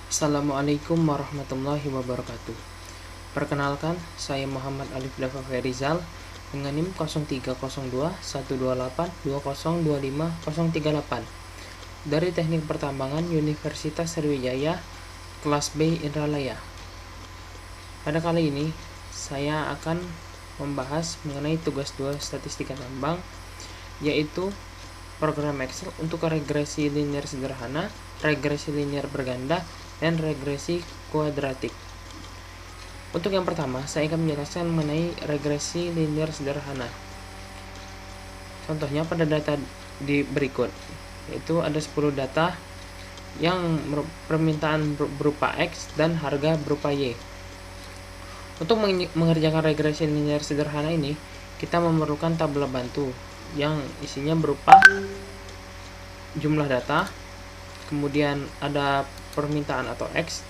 Assalamualaikum warahmatullahi wabarakatuh. Perkenalkan, saya Muhammad Alif Dafa Ferizal dengan NIM 0302-128-2025-038 dari Teknik Pertambangan Universitas Sriwijaya, kelas B Indralaya. Pada kali ini, saya akan membahas mengenai tugas 2 statistika tambang, yaitu program Excel untuk regresi linear sederhana, regresi linear berganda, dan regresi kuadratik. Untuk yang pertama, saya akan menjelaskan mengenai regresi linear sederhana. Contohnya pada data di berikut, yaitu ada 10 data yang permintaan berupa X dan harga berupa Y. Untuk mengerjakan regresi linear sederhana ini, kita memerlukan tabel bantu yang isinya berupa jumlah data, kemudian ada permintaan atau X,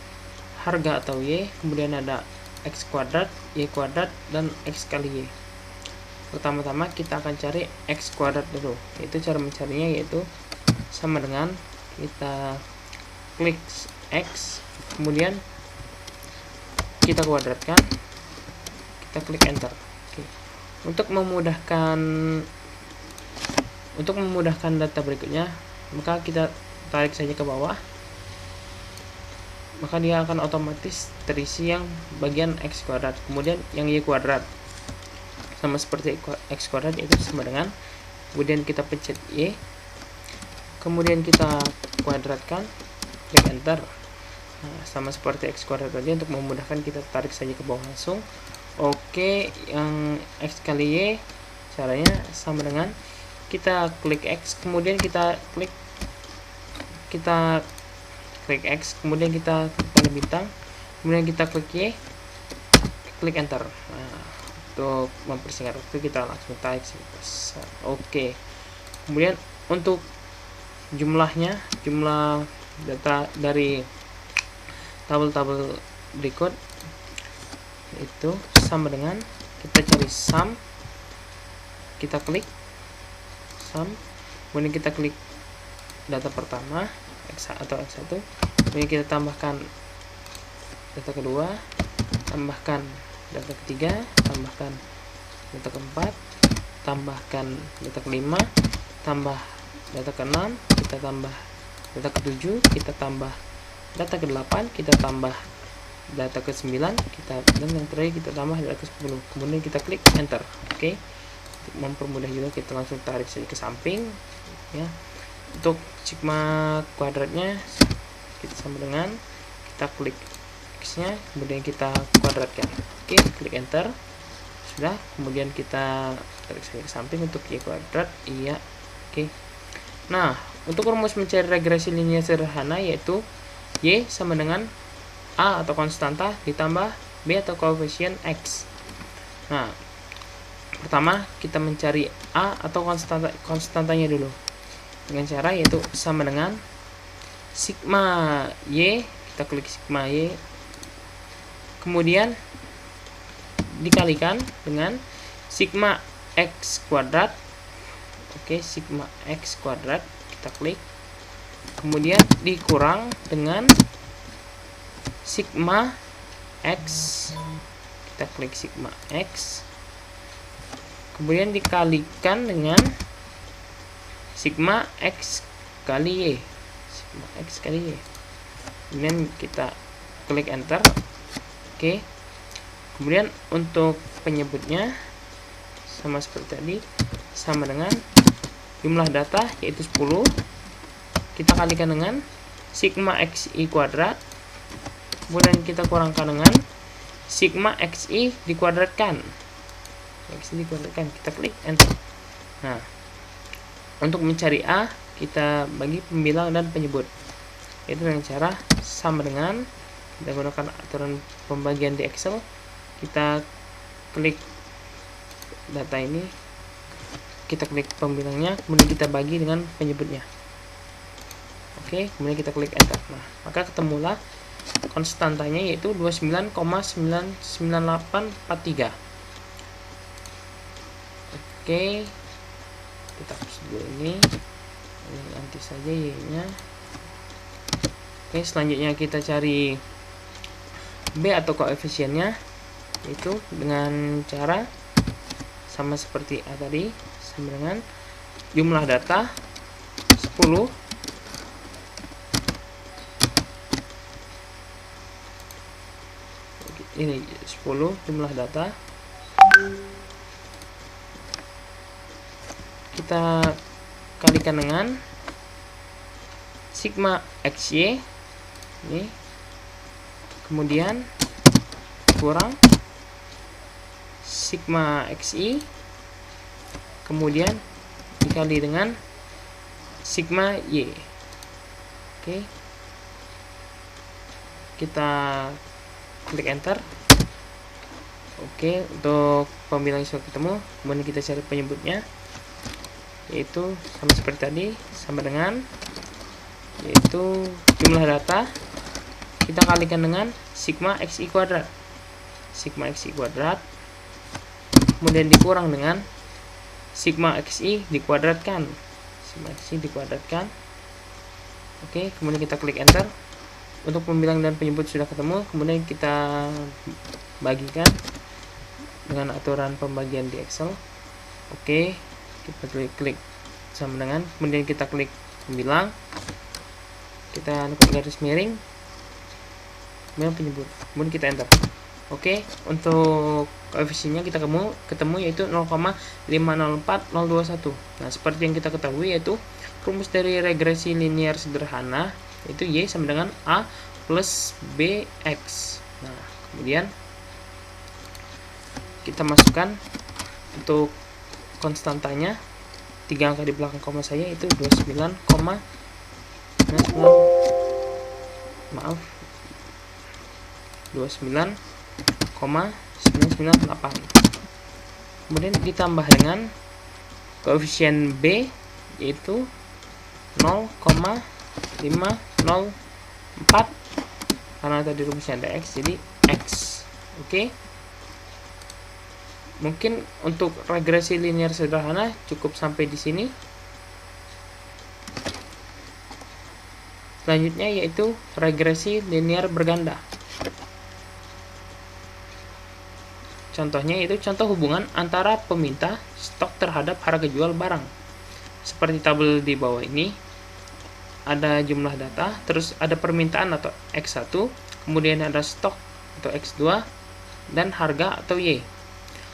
harga atau Y, kemudian ada X kuadrat, Y kuadrat, dan X kali Y. Pertama-tama kita akan cari X kuadrat dulu, yaitu cara mencarinya yaitu sama dengan kita klik X, kemudian kita kuadratkan, kita klik enter. Oke. Untuk memudahkan data berikutnya, maka kita tarik saja ke bawah, maka dia akan otomatis terisi yang bagian X kuadrat, kemudian yang Y kuadrat sama seperti X kuadrat, itu sama dengan, kemudian kita pencet Y, kemudian kita kuadratkan, klik enter. Nah, sama seperti X kuadrat tadi, untuk memudahkan kita tarik saja ke bawah langsung. Oke, yang X kali Y caranya sama dengan kita klik X, kemudian kita klik X, kemudian kita tanda bintang, kemudian kita klik Y, klik enter. Nah, untuk mempersingkat waktu kita langsung tarik. Oke. Kemudian untuk jumlah data dari tabel-tabel berikut itu sama dengan kita cari sum, kita klik sum, kemudian kita klik data pertama X atau X1, kemudian kita tambahkan data kedua, tambahkan data ketiga, tambahkan data keempat, tambahkan data kelima, tambah data keenam, kita tambah data ketujuh, kita tambah data ke-8, kita tambah data ke-9, dan yang terakhir kita tambah data ke-10. Kemudian kita klik enter. Oke. Untuk mempermudah juga, kita langsung tarik saja ke samping ya. Untuk sigma kuadratnya kita sama dengan kita klik X-nya, kemudian kita kuadratkan. Oke, klik enter. Sudah, kemudian kita tarik saja ke samping untuk Y kuadrat. Iya. Oke. Nah, untuk rumus mencari regresi linear sederhana yaitu Y sama dengan A atau konstanta ditambah B atau koefisien X. Nah, pertama kita mencari A atau konstantanya dulu dengan cara yaitu sama dengan sigma Y, kita klik sigma Y, kemudian dikalikan dengan sigma X kuadrat. Oke, sigma X kuadrat kita klik, kemudian dikurang dengan sigma X, kita klik sigma X, kemudian dikalikan dengan sigma X kali Y, sigma X kali Y, kemudian kita klik enter. Oke. Kemudian untuk penyebutnya sama seperti tadi, sama dengan jumlah data yaitu 10, kita kalikan dengan sigma XI kuadrat, kemudian kita kurangkan dengan sigma XI dikuadratkan, kita klik enter. Nah, untuk mencari A, kita bagi pembilang dan penyebut, yaitu dengan cara sama dengan kita gunakan aturan pembagian di Excel, kita klik data ini, kita klik pembilangnya, kemudian kita bagi dengan penyebutnya. Oke, kemudian kita klik enter. Nah, maka ketemulah konstantanya yaitu 29,99843. Oke, kita hapus dulu ini nanti saja Y nya. Oke, selanjutnya kita cari B atau koefisiennya, itu dengan cara sama seperti A tadi, sama dengan jumlah data 10 ini 10 jumlah data, kita kalikan dengan sigma xy ini, kemudian kurang sigma xi, kemudian dikali dengan sigma y. Oke, kita klik enter. Oke, untuk pembilang sudah ketemu, kemudian kita cari penyebutnya, yaitu sama seperti tadi, sama dengan yaitu jumlah data, kita kalikan dengan sigma xi kuadrat, kemudian dikurang dengan sigma xi dikuadratkan, Oke, kemudian kita klik enter. Untuk pembilang dan penyebut sudah ketemu, kemudian kita bagikan dengan aturan pembagian di Excel. Oke, kita klik sama dengan, kemudian kita klik pembilang, kita klik garis miring, kemudian penyebut, kemudian kita enter. Oke, untuk koefisiennya kita ketemu yaitu 0,504021. Nah, seperti yang kita ketahui, yaitu rumus dari regresi linear sederhana yaitu Y sama dengan A plus BX. Nah, kemudian kita masukkan untuk konstantanya, 3 angka di belakang koma saya itu 29,998. Kemudian ditambah dengan koefisien B yaitu 0,504, karena tadi rumusnya ada X jadi X. Oke, mungkin untuk regresi linear sederhana cukup sampai di sini. Selanjutnya yaitu regresi linear berganda. Contohnya yaitu contoh hubungan antara peminta stok terhadap harga jual barang. Seperti tabel di bawah ini, ada jumlah data, terus ada permintaan atau X1, kemudian ada stok atau X2, dan harga atau Y.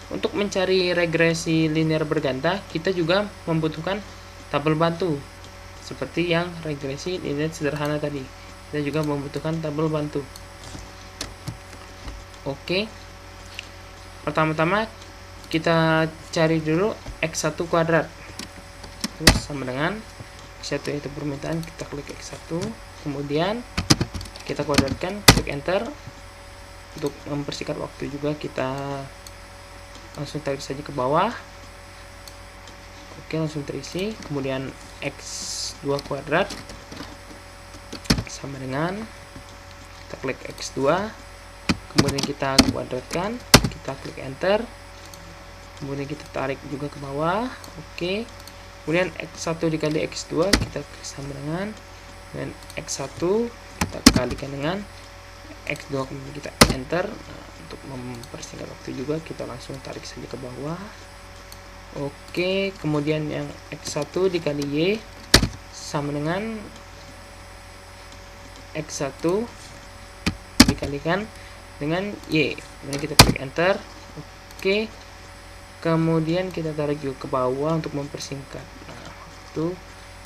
Untuk mencari regresi linear berganda, kita juga membutuhkan tabel bantu. Seperti yang regresi linear sederhana tadi, kita juga membutuhkan tabel bantu. Oke, pertama-tama kita cari dulu X1 kuadrat. Terus sama dengan X1 yaitu permintaan, kita klik X1, kemudian kita kuadratkan, klik enter. Untuk mempersingkat waktu juga kita langsung tarik saja ke bawah. Oke, langsung terisi. Kemudian X2 kuadrat sama dengan, kita klik X2, kemudian kita kuadratkan, kita klik enter, kemudian kita tarik juga ke bawah. Oke, kemudian X1 dikali X2 kita sama dengan X1 kita kalikan dengan X2, kemudian kita enter. Nah, untuk mempersingkat waktu juga kita langsung tarik saja ke bawah. Oke, kemudian yang X1 dikali Y sama dengan X1 dikalikan dengan Y, kemudian kita klik enter. Oke, kemudian kita tarik juga ke bawah untuk mempersingkat. Nah, itu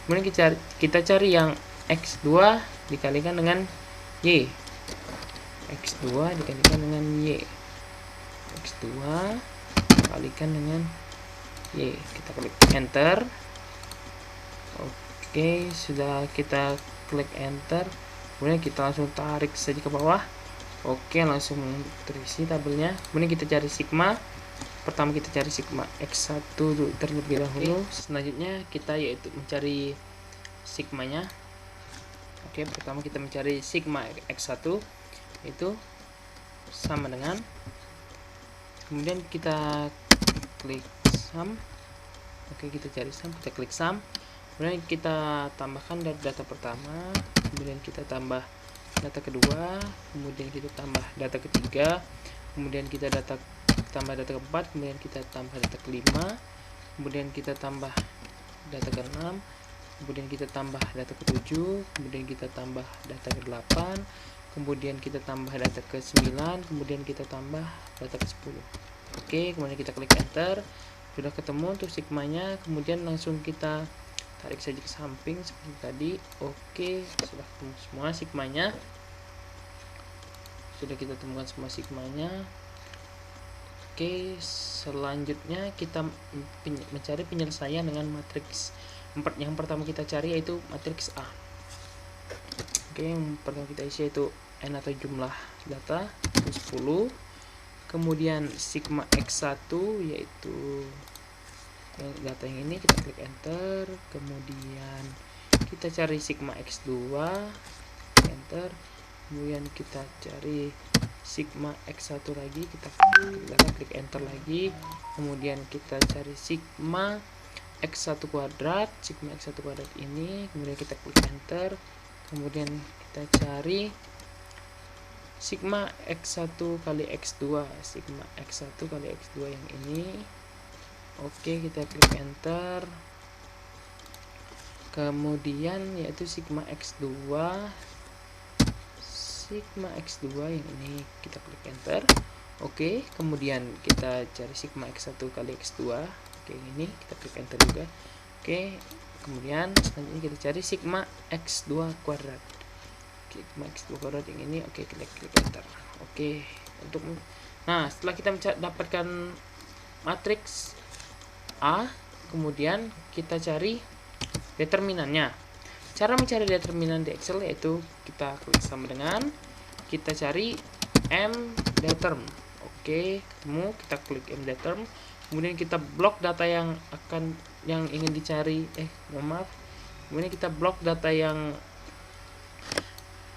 kemudian kita cari yang X2 dikalikan dengan Y, X2 dikalikan dengan Y, X2 dikalikan dengan Y, kita klik enter. Oke, sudah kita klik enter, kemudian kita langsung tarik saja ke bawah. Oke, langsung terisi tabelnya. Kemudian kita cari sigma. Pertama kita cari sigma X1 terlebih dahulu. Selanjutnya kita yaitu mencari sigmanya. Oke, pertama kita mencari sigma X1 itu sama dengan, kemudian kita klik sum. Oke, kita cari sum, kita klik sum, kemudian kita tambahkan dari data pertama, kemudian kita tambah data kedua, kemudian kita tambah data ketiga, kemudian kita tambah data keempat, kemudian kita tambah data kelima, kemudian kita tambah data keenam, kemudian kita tambah data ketujuh, kemudian kita tambah data ke-8, kemudian kita tambah data ke-9, kemudian kita tambah data ke-10. Oke, kemudian kita klik enter. Sudah ketemu untuk sigmanya, kemudian langsung kita tarik saja ke samping seperti tadi. Oke, sudah ketemu semua sigmanya. Sudah kita temukan semua sigmanya. Oke, selanjutnya kita mencari penyelesaian dengan matriks. Yang pertama kita cari yaitu matriks A. Oke, yang pertama kita isi yaitu n atau jumlah data itu 10. Kemudian sigma x1 yaitu data yang ini, kita klik enter. Kemudian kita cari sigma x2, enter. Kemudian kita cari sigma x1 lagi, kita klik enter lagi. Kemudian kita cari sigma x1 kuadrat, sigma x1 kuadrat ini, kemudian kita klik enter. Kemudian kita cari sigma x1 kali x2, sigma x1 kali x2 yang ini. Oke, kita klik enter. Kemudian yaitu sigma x2, sigma x2 yang ini, kita klik enter. Oke, kemudian kita cari sigma x1 kali x2. Oke, ini kita klik enter juga. Oke, kemudian selanjutnya kita cari sigma x2 kuadrat. Sigma x2 kuadrat yang ini. Oke, kita klik enter. Oke, nah, setelah kita dapatkan matriks A, kemudian kita cari determinannya. Cara mencari determinan di Excel yaitu kita klik sama dengan kita cari mDeterm. Oke, ketemu, kita klik mDeterm. Kemudian kita blok data yang ingin dicari. Kemudian kita blok data yang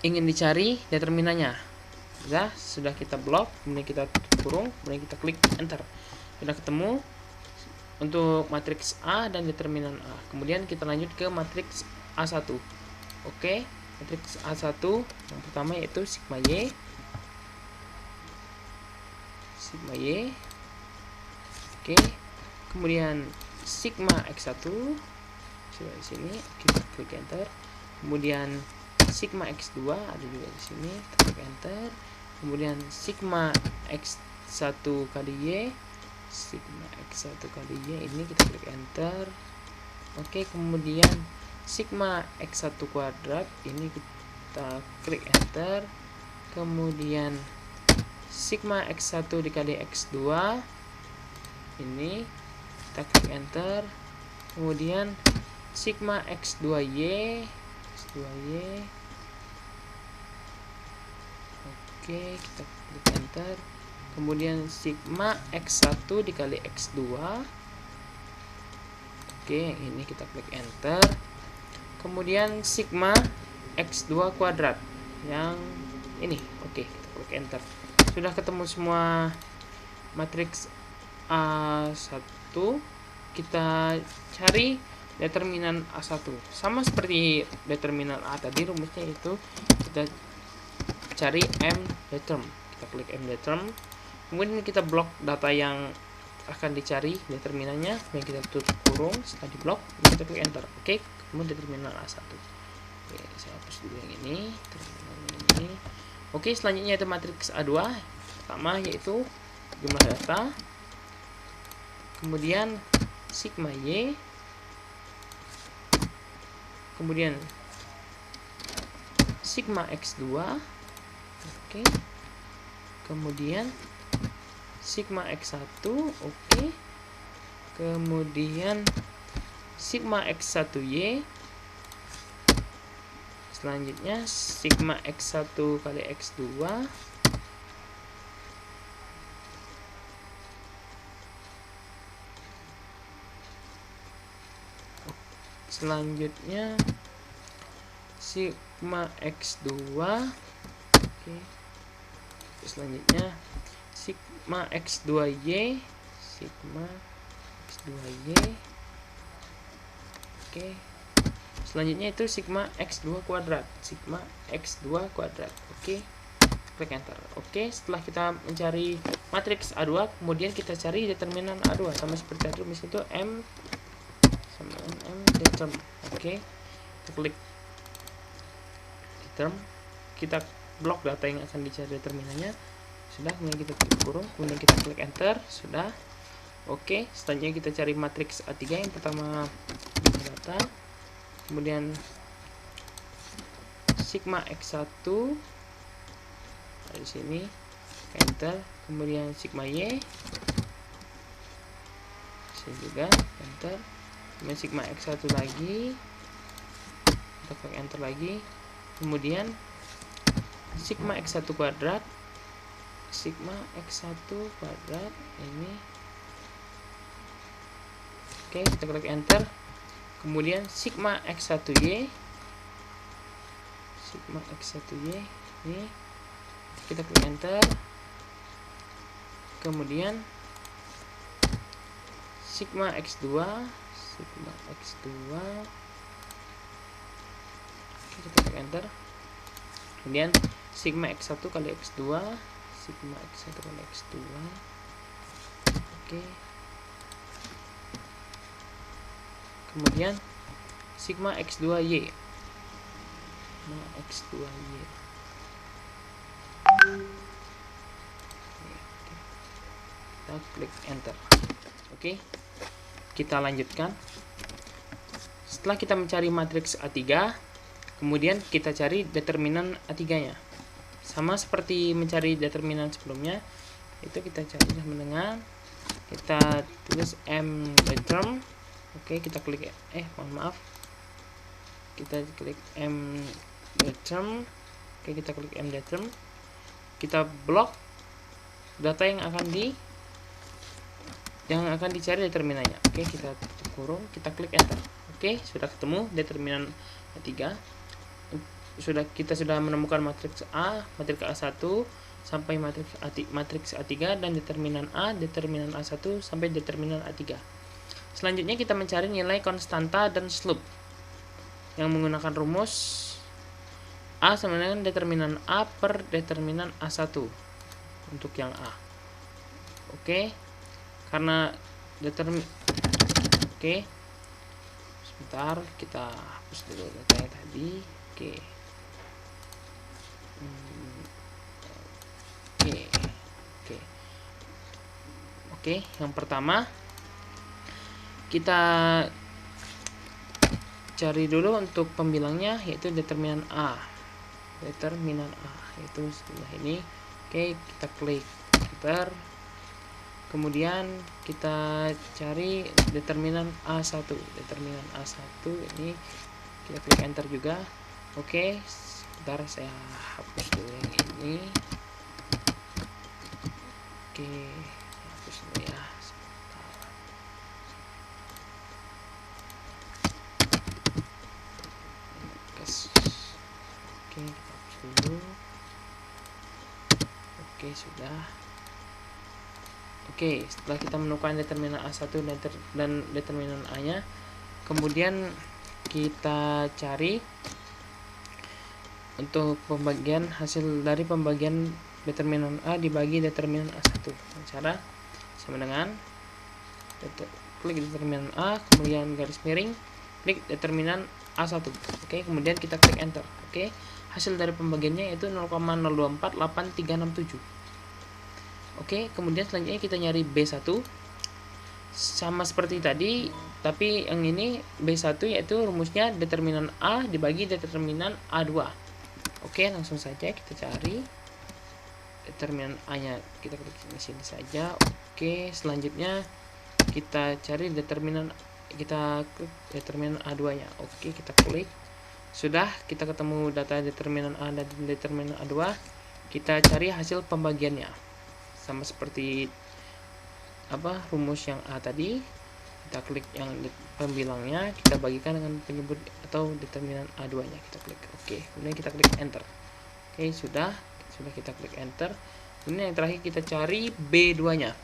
ingin dicari determinannya. Ya, sudah kita blok, kemudian kita kurung, kemudian kita klik enter. Sudah ketemu untuk matriks A dan determinan A. Kemudian kita lanjut ke matriks A1. Oke, matriks A1 yang pertama yaitu sigma Y. Sigma Y. Oke. Kemudian sigma X1. Sudah di sini, kita klik enter. Kemudian sigma X2 ada juga di sini, kita klik enter. Kemudian sigma X1 kali Y. Sigma X1 kali Y ini kita klik enter. Oke, kemudian sigma x1 kuadrat ini kita klik enter. Kemudian sigma x1 dikali x2 ini kita klik enter. Kemudian sigma x2y, oke, kita klik enter. Kemudian sigma x1 dikali x2, oke, yang ini kita klik enter. Kemudian sigma x2 kuadrat yang ini, oke, kita klik enter. Sudah ketemu semua matriks A1. Kita cari determinan A1 sama seperti determinan A tadi, rumusnya itu kita cari mDeterm. Kita klik mDeterm, kemudian kita blok data yang akan dicari determinannya, kemudian kita tutup kurung. Setelah diblok, kita klik enter. Oke, kemudian determinan A1. Oke, saya hapus dulu yang ini, ini. Oke, selanjutnya itu matriks A2. Pertama yaitu jumlah data, kemudian sigma Y, kemudian sigma x2, oke, kemudian sigma x1, oke, kemudian sigma x1y, selanjutnya sigma x1 kali x2, selanjutnya sigma x2, oke, selanjutnya sigma x2y, sigma x2y, oke, Selanjutnya itu sigma X2 kuadrat. Sigma X2 kuadrat. Oke. Klik enter. Oke, setelah kita mencari matriks A2, kemudian kita cari determinan A2 sama seperti tadi. Rumus itu M sama M determ. Oke. Kita klik determ. Kita blok data yang akan dicari determinannya. Sudah, kemudian kita klik kurung, kemudian kita klik enter. Sudah. Oke, selanjutnya kita cari matriks A3 yang pertama data. Kemudian sigma X1 di sini, enter. Kemudian sigma Y sini juga, enter. Kemudian sigma X1 lagi, kita klik enter lagi. Kemudian sigma X1 kuadrat, sigma X1 kuadrat ini. Oke, kita klik enter. Kemudian sigma X1Y, sigma X1Y ini, kita klik enter. Kemudian sigma X2, sigma X2, kita klik enter. Kemudian sigma X1 kali X2, sigma X1 kali X2. Oke. Kemudian sigma X2Y, sigma X2Y. Kita klik enter. Oke, kita lanjutkan. Setelah kita mencari matriks A3, kemudian kita cari determinan A3 nya. Sama seperti mencari determinan sebelumnya, itu kita cari sama dengan kita tulis M determ. Oke, kita klik kita klik M determ. Oke, kita klik M determ. Kita blok data yang akan dicari determinannya. Oke, kita kurung, kita klik enter. Oke, sudah ketemu determinan A3. Kita sudah menemukan matriks A, matriks A1 sampai matriks A3 dan determinan A, determinan A1 sampai determinan A3. Selanjutnya kita mencari nilai konstanta dan slope yang menggunakan rumus A sama dengan determinan A per determinan A1 untuk yang A. Oke, karena oke, sebentar, kita hapus dulu datanya tadi. Oke, yang pertama kita cari dulu untuk pembilangnya, yaitu determinan A. Determinan A yaitu sebelah ini. Oke, kita klik enter. Kemudian kita cari determinan A1. Determinan A1 ini kita klik enter juga. Oke, sebentar, saya hapus dulu yang ini. Oke, hapus dulu ya. Oke, kita hapus dulu. Oke, sudah. Oke, setelah kita menemukan determinan A1 dan determinan A-nya, kemudian kita cari untuk pembagian hasil dari pembagian determinan A dibagi determinan A1. Cara sama dengan klik determinan A, kemudian garis miring, klik determinan A1. Oke, kemudian kita klik enter. Oke, hasil dari pembagiannya itu 0,024837. Oke, kemudian selanjutnya kita nyari B1. Sama seperti tadi, tapi yang ini B1 yaitu rumusnya determinan A dibagi determinan A2. Oke, langsung saja kita cari determinan A-nya. Kita klik di sini saja. Oke, selanjutnya kita cari determinan A2-nya. Oke, kita klik. Sudah, kita ketemu data determinan A dan determinan A2. Kita cari hasil pembagiannya. Sama seperti rumus yang A tadi, kita klik yang pembilangnya, kita bagikan dengan penyebut atau determinan A2 nya, kita klik oke, kemudian kita klik enter. Oke, sudah kita klik enter. Kemudian yang terakhir kita cari B2 nya.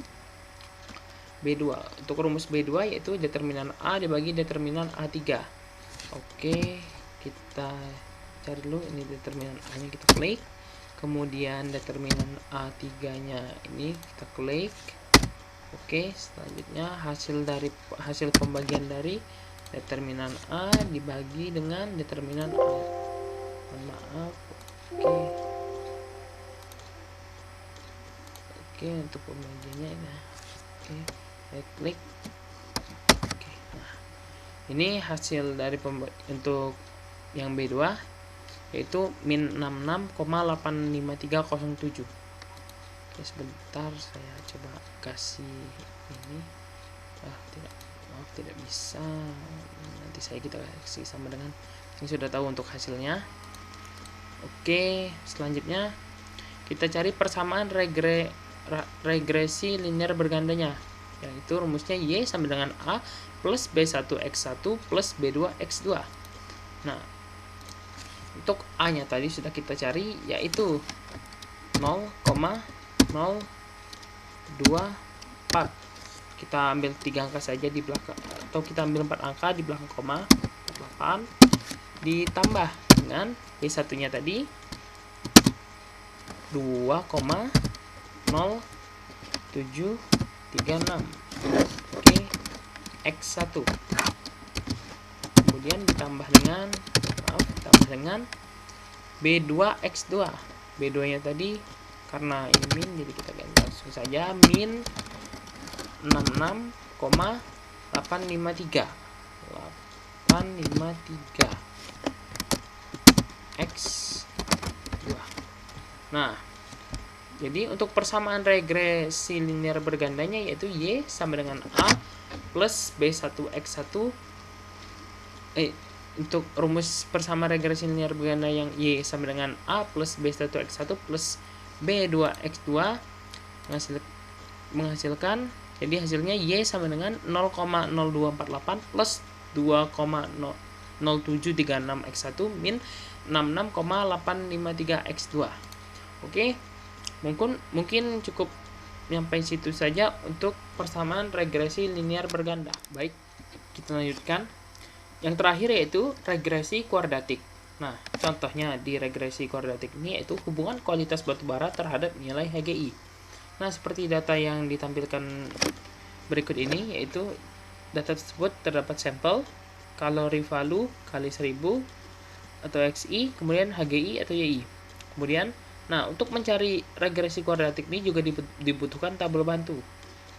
B2, untuk rumus B2 yaitu determinan A dibagi determinan A3. Oke, kita cari dulu ini determinan A nya, kita klik. Kemudian determinan A3 nya ini kita klik. Oke, selanjutnya hasil pembagian dari determinan A dibagi dengan determinan A. Mohon maaf. Oke, untuk pembagiannya ini. Oke, saya klik. Oke, nah ini hasil dari untuk yang B2 yaitu min 66,85307. Oke, sebentar saya coba kasih ini. Tidak, maaf, tidak bisa. Nanti kita kasih sama dengan yang sudah tahu untuk hasilnya. Oke, selanjutnya kita cari persamaan regresi linear bergandanya, yaitu rumusnya Y sama dengan A plus B1X1 plus B2X2. Nah, untuk A nya tadi sudah kita cari, yaitu 0,024. Kita ambil 3 angka saja di belakang, atau kita ambil 4 angka di belakang koma, 8 ditambah dengan B1 nya tadi 2,0736. Oke, X1 kemudian ditambah dengan B2X2. B2 nya tadi karena ini min, jadi kita ganti langsung saja min 66,853 X2. Nah, jadi untuk persamaan regresi linear bergandanya yaitu Y sama dengan A plus B1X1. Untuk rumus persamaan regresi linear berganda yang Y sama dengan A plus B1X1 plus B2X2 menghasilkan, jadi hasilnya Y sama dengan 0,0248 plus 2,0736 X1 min 66,853 X2. Oke, mungkin cukup sampai situ saja untuk persamaan regresi linear berganda. Baik, kita lanjutkan. Yang terakhir yaitu regresi kuadratik. Nah, contohnya di regresi kuadratik ini yaitu hubungan kualitas batubara terhadap nilai HGI. Nah, seperti data yang ditampilkan berikut ini, yaitu data tersebut terdapat sampel, kalori value kali 1000 atau XI, kemudian HGI atau YI. Kemudian, nah, untuk mencari regresi kuadratik ini juga dibutuhkan tabel bantu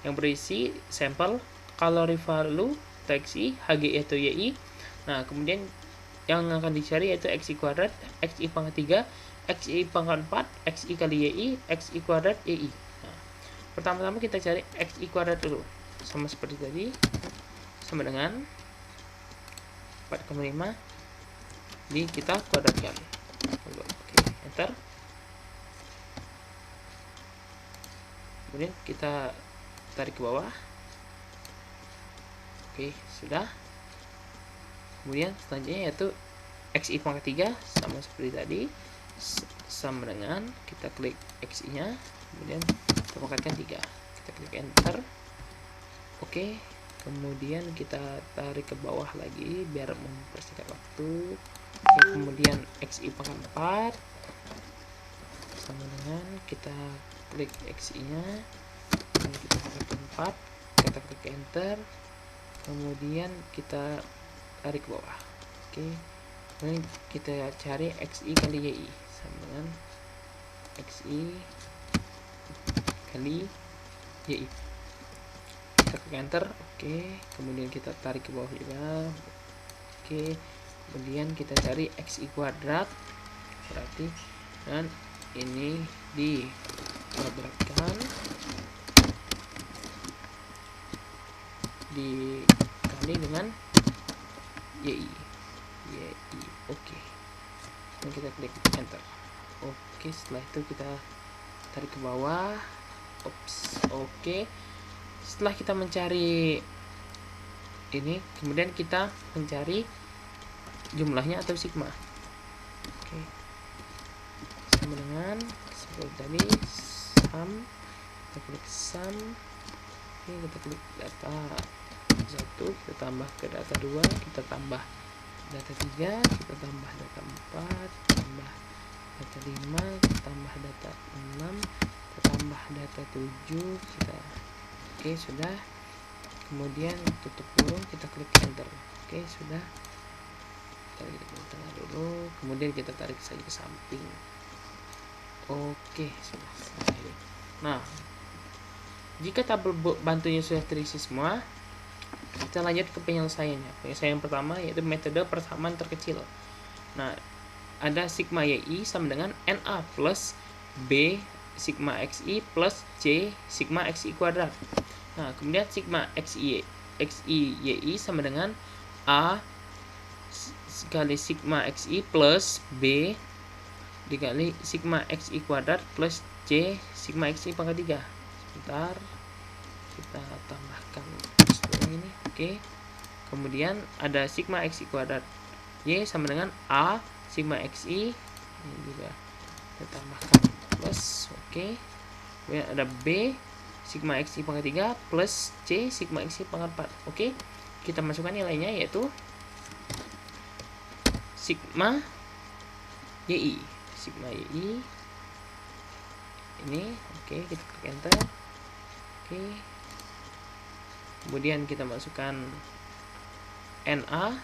yang berisi sampel, kalori value atau XI, HGI atau YI. Nah, kemudian yang akan dicari yaitu XI kuadrat, XI pangkat 3, XI pangkat 4, XI kali YI, XI kuadrat YI. Nah, pertama-tama kita cari XI kuadrat dulu. Sama seperti tadi, sama dengan 4,5 kita kuadratkan. Oke, enter. Kemudian kita tarik ke bawah. Oke, sudah. Kemudian selanjutnya yaitu XI pangkat 3 sama seperti tadi, sama dengan kita klik XI nya, kemudian kita pangkatkan 3, kita klik enter. Oke, kemudian kita tarik ke bawah lagi biar mempersingkat waktu. Oke, kemudian XI pangkat 4 sama dengan kita klik XI nya, kemudian kita pangkatkan 4, kita klik enter. Kemudian kita tarik ke bawah. Oke, kemudian kita cari XI kali YI sama dengan XI kali YI. Kita klik enter. Oke, kemudian kita tarik ke bawah juga. Oke, kemudian kita cari XI kuadrat, berarti dan ini dikuadratkan dikali dengan YI. Oke, dan kita klik enter. Oke, setelah itu kita tarik ke bawah. Oke, setelah kita mencari ini, kemudian kita mencari jumlahnya atau sigma. Oke, sama dengan seperti tadi, sum, kita klik sum. Oke, kita klik data 1, kita tambah ke data 2, kita tambah data 3, kita tambah data 4, tambah data 5, kita tambah data 6, kita tambah data 7, kita oke, sudah. Kemudian tutup kurung, kita klik enter. Oke, sudah. Tarik ke tengah dulu, kemudian kita tarik saja ke samping. Oke, sudah selesai. Nah, jika tabel bantunya sudah terisi semua, kita lanjut ke penyelesaiannya. Penyelesaian pertama yaitu metode persamaan terkecil. Nah, ada sigma yi sama dengan na plus b sigma xi plus c sigma xi kuadrat. Nah, kemudian sigma xi yi sama dengan a sekali sigma xi plus b dikali sigma xi kuadrat plus c sigma xi pangkat 3. Sebentar, kita tambahkan ini. Oke. Kemudian ada sigma xi kuadrat y sama dengan a sigma xi, ini juga kita tambahkan plus. Oke. Kemudian ada b sigma xi pangkat 3 plus c sigma xi pangkat 4. Oke. Kita masukkan nilainya yaitu sigma yi. Sigma yi ini. Oke, kita klik enter. Oke. Kemudian kita masukkan na.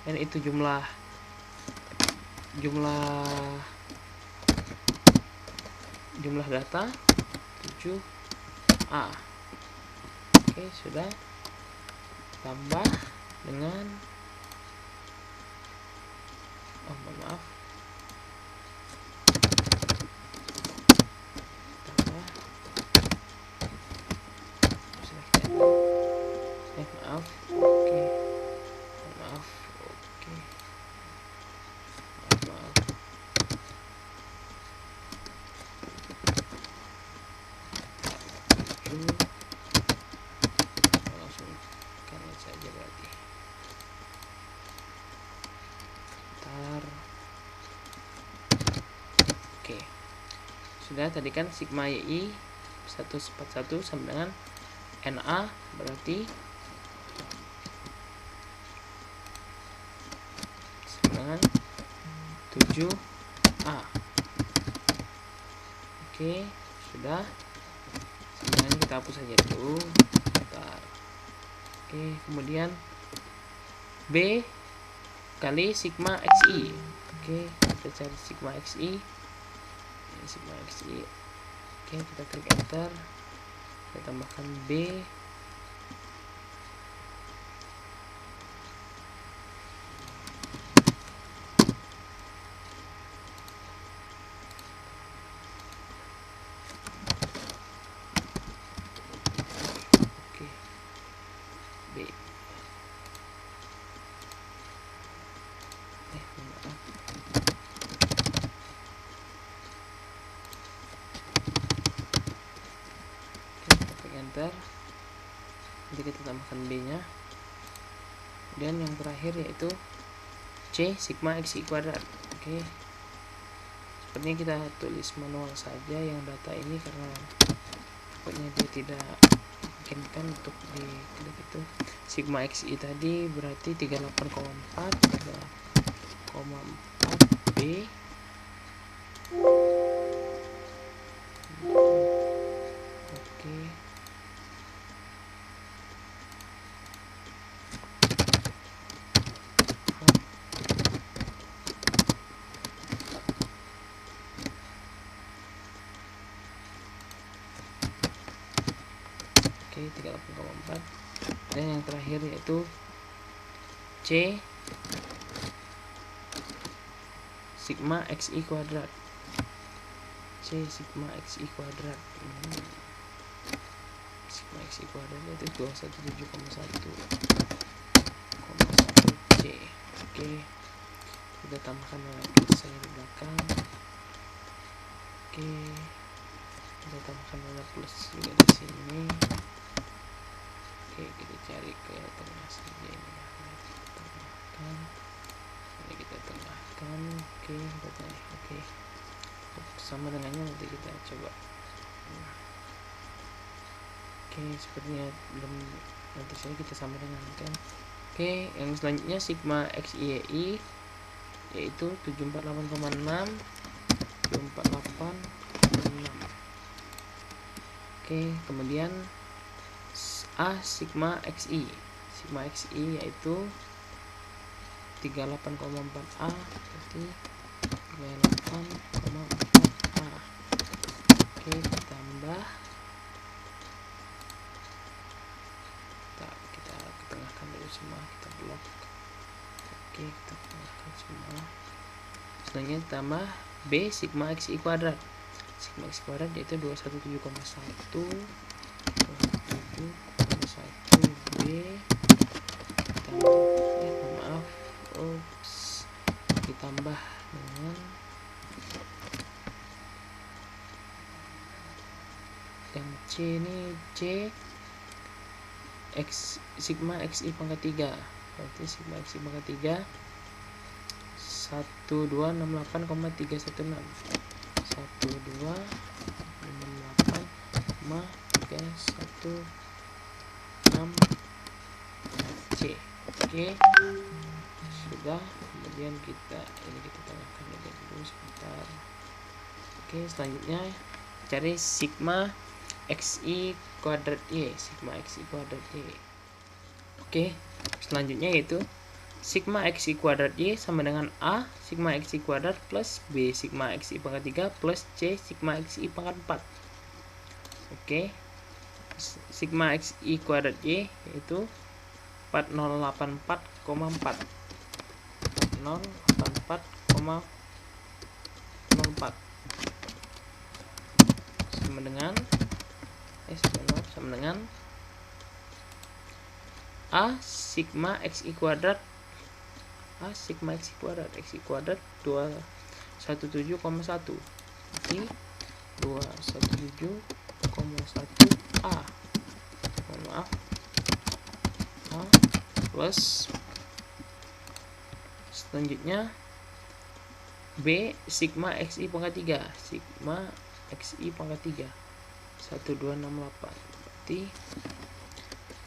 N itu jumlah data 7a. Oke, sudah. Tambah dengan maaf. Tambah. Maaf. Oke. Maaf. Oke. Maaf. Langsung karena saja berarti. Bentar. Oke. Sudah, tadi kan sigma yi 141 sama dengan na berarti sama dengan 7a. Oke, sudah. Sebenarnya kita hapus saja dulu. Bentar. Oke, kemudian b kali sigma xi. Oke, kita cari sigma xi. Ini sigma xi. Oke, kita klik enter. Kita tambahkan b enter. Nanti kita tambahkan b nya, dan yang terakhir yaitu c sigma xi kuadrat. Oke, sepertinya kita tulis manual saja yang data ini karena pokoknya dia tidak memungkinkan untuk diklik itu. Sigma xi tadi berarti 38,4 b. Oke. Oke, 38,4. Dan yang terakhir yaitu C sigma xi kuadrat. C sigma xi kuadrat. Sigma xi kuadrat itu 217,1 C. Oke, kita tambahkan plus saya di belakang. Oke, kita tambahkan plus juga di sini. Oke, kita cari ke tengah saja ini. Tengahkan. Ini kita tengahkan. Oke, oke. Sama dengannya nanti kita coba. Oke, sepertinya belum, nanti saya kita sama dengan kan. Oke, yang selanjutnya sigma XIY yaitu 748,6 748,6. Oke, kemudian A sigma XI yaitu 38,4A berarti 38,4A. Oke, ditambah kita ketengahkan dulu semua, kita blok. Oke, kita ketengahkan semua. Selanjutnya tambah B sigma XI kuadrat. Sigma XI kuadrat yaitu 217,1 B ditambah dengan yang C ini C X sigma XI pangkat 3, berarti sigma XI pangkat 3 1268,316 1268,316 C. Oke, sudah. Kemudian kita tengahkan dulu sebentar. Oke, selanjutnya cari sigma XI kuadrat Y. Oke, selanjutnya yaitu sigma XI kuadrat Y sama dengan A sigma XI kuadrat plus B sigma XI pangkat 3 plus C sigma XI pangkat 4. Oke, sigma XI kuadrat Y yaitu 4084,4 sama dengan A sigma XI kuadrat XI kuadrat 217,1 jadi 217,1 A plus selanjutnya B sigma XI pangkat 3 1268 berarti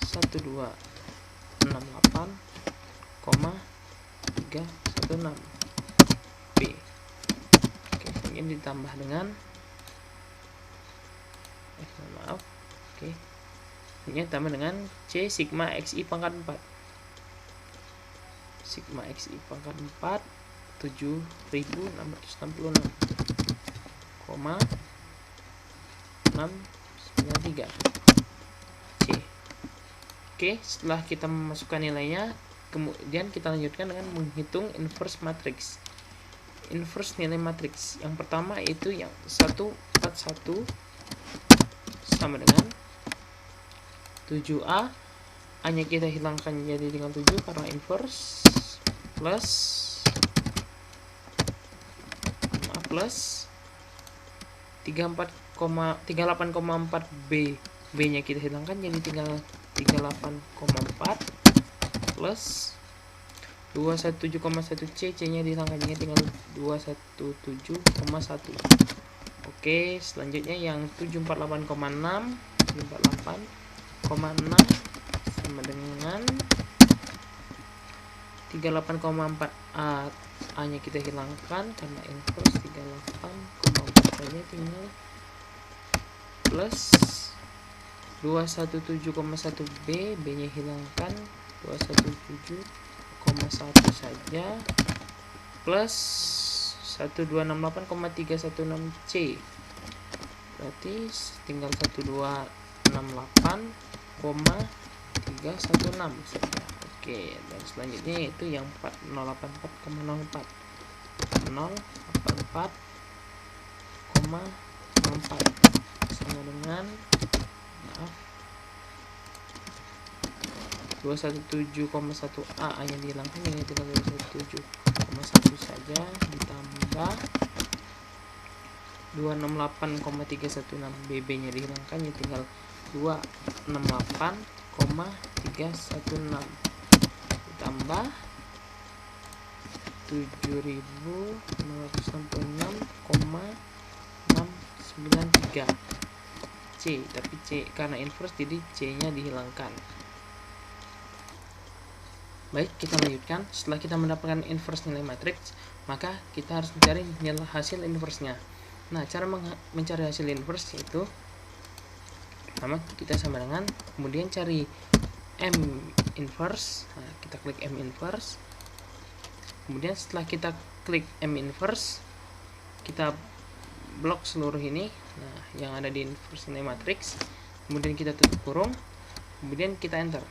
1268,316 B. Oke, ini ditambah dengan ini tambah dengan C sigma XI pangkat 4 7666,693 C. Oke, setelah kita memasukkan nilainya, kemudian kita lanjutkan dengan menghitung inverse matrix. Inverse nilai matriks yang pertama itu yang 141 sama dengan 7A. A-nya kita hilangkan jadi tinggal 7 karena inverse plus 38,4 B. B-nya kita hilangkan jadi tinggal 38,4 plus 217,1 C. C-nya dihilangkan jadi tinggal 217,1. Oke, selanjutnya yang 748,6 sama dengan 38,4 A nya kita hilangkan karena inverse 38,4 saja, tinggal plus 217,1 B. B nya hilangkan 217,1 saja plus 1268,316 C, berarti tinggal 1268,316 saja. Oke, dan selanjutnya yaitu yang 4084,04 sama dengan 217,1 A nya dihilangkan jadi tinggal 217,1 saja ditambah 268,316 BB nya dihilangkan jadi tinggal 268,316 ditambah 7566,693 C, tapi C karena inverse jadi C nya dihilangkan. Baik, kita lanjutkan. Setelah kita mendapatkan inverse nilai matriks, maka kita harus mencari nilai hasil inverse-nya. Nah, cara mencari hasil inverse yaitu pertama kita sama dengan kemudian cari M inverse. Nah, kita klik M inverse. Kemudian setelah kita klik M inverse, kita blok seluruh ini, nah, yang ada di inverse nilai matriks. Kemudian kita tutup kurung. Kemudian kita enter.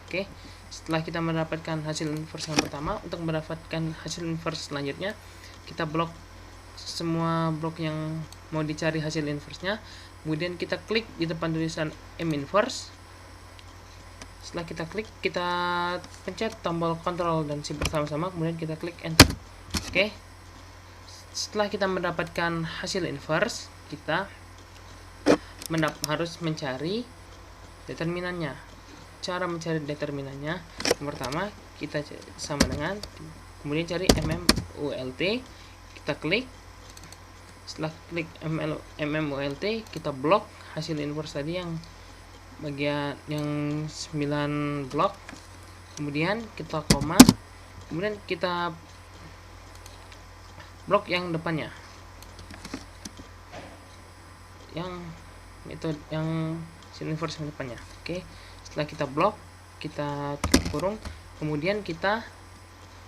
Oke. Setelah kita mendapatkan hasil inverse yang pertama, untuk mendapatkan hasil inverse selanjutnya, kita blok semua blok yang mau dicari hasil inverse-nya. Kemudian kita klik di depan tulisan M inverse. Setelah kita klik, kita pencet tombol Ctrl dan Shift bersama-sama, kemudian kita klik enter. Oke. Setelah kita mendapatkan hasil inverse, kita harus mencari determinannya. Cara mencari determinannya, yang pertama kita sama dengan kemudian cari MMULT, kita klik. Setelah klik MMULT, kita blok hasil inverse tadi yang bagian yang 9 blok, kemudian kita koma, kemudian kita blok yang depannya, yang metode yang hasil inverse yang depannya. Oke. Setelah kita blok, kita tutup kurung, kemudian kita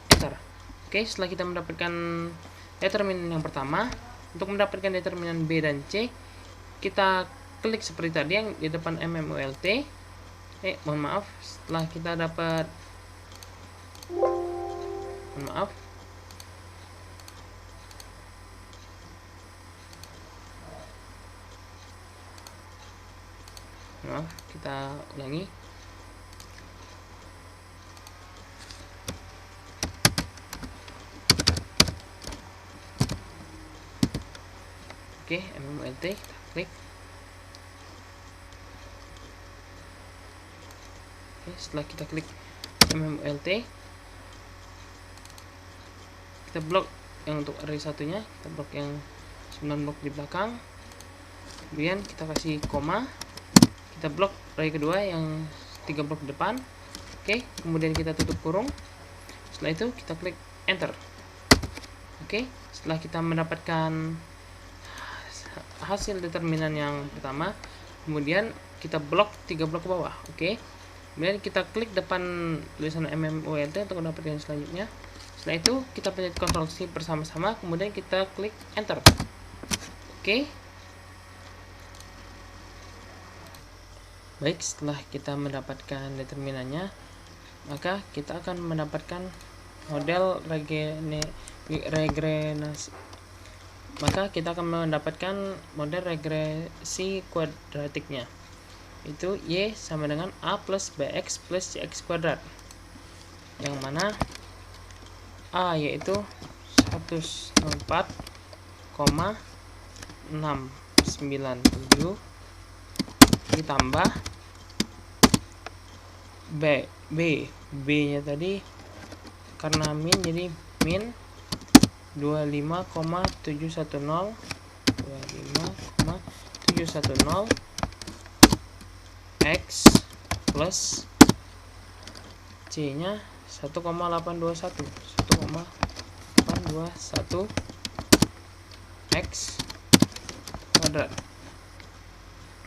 enter. Oke, setelah kita mendapatkan determinan yang pertama, untuk mendapatkan determinan B dan C, kita klik seperti tadi yang di depan MMULT. Mohon maaf, setelah kita dapat, mohon maaf, kita ulangi. Oke, MMULT, kita klik. Oke, setelah kita klik MMULT, kita blok yang untuk array satunya, kita blok yang 9 blok di belakang. Kemudian kita kasih koma, kita blok array kedua yang 3 blok di depan. Oke, kemudian kita tutup kurung. Setelah itu kita klik enter. Oke, setelah kita mendapatkan hasil determinan yang pertama, kemudian kita blok 3 blok ke bawah. Oke, kemudian kita klik depan tulisan MMULT untuk mendapatkan yang selanjutnya. Setelah itu kita pencet Ctrl Shift bersama-sama, kemudian kita klik enter. Oke. Baik, setelah kita mendapatkan determinannya, maka kita akan mendapatkan model regressi. Maka kita akan mendapatkan model regresi kuadratiknya. Itu Y sama dengan A plus BX plus CX kuadrat. Yang mana A yaitu 104,697 ditambah B nya tadi karena min jadi min 25,710 X plus C nya 1,821 X kuadrat.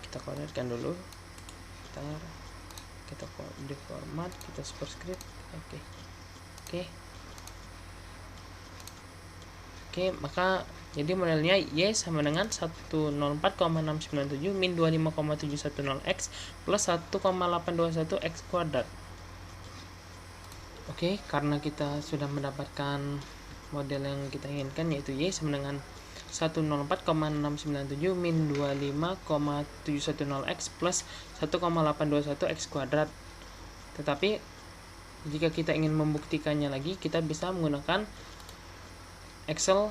Kita kuadratkan dulu, kita format, kita superscript. Oke, maka jadi modelnya Y sama dengan 104,697 min 25,710 X plus 1,821 X kuadrat. Oke, karena kita sudah mendapatkan model yang kita inginkan, yaitu Y sama dengan 104,697 min 25,710 X plus 1,821 X kuadrat. Tetapi jika kita ingin membuktikannya lagi, kita bisa menggunakan Excel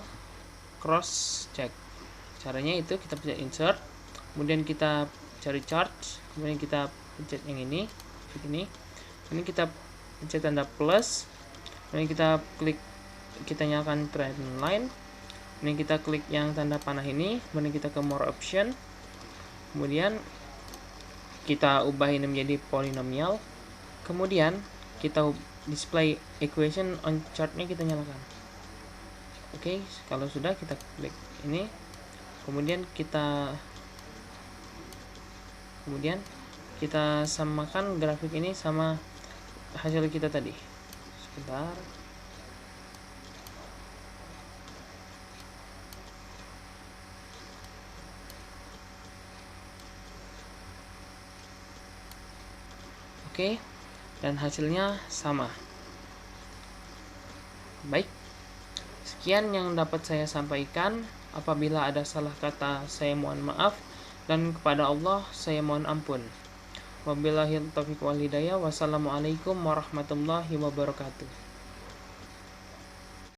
cross check. Caranya itu kita pencet insert, kemudian kita cari chart, kemudian kita pencet yang ini, kemudian kita pencet tanda plus, kemudian kita klik, kita nyalakan trend line, kemudian kita klik yang tanda panah ini, kemudian kita ke more option, kemudian kita ubah ini menjadi polinomial, kemudian kita display equation on chartnya kita nyalakan. Oke, kalau sudah kita klik ini, kemudian kita samakan grafik ini sama hasil kita tadi. Sebentar. Oke, dan hasilnya sama. Baik, sekian yang dapat saya sampaikan. Apabila ada salah kata, saya mohon maaf, dan kepada Allah saya mohon ampun. Wabillahi taufiq wal hidayah. Wassalamualaikum warahmatullahi wabarakatuh.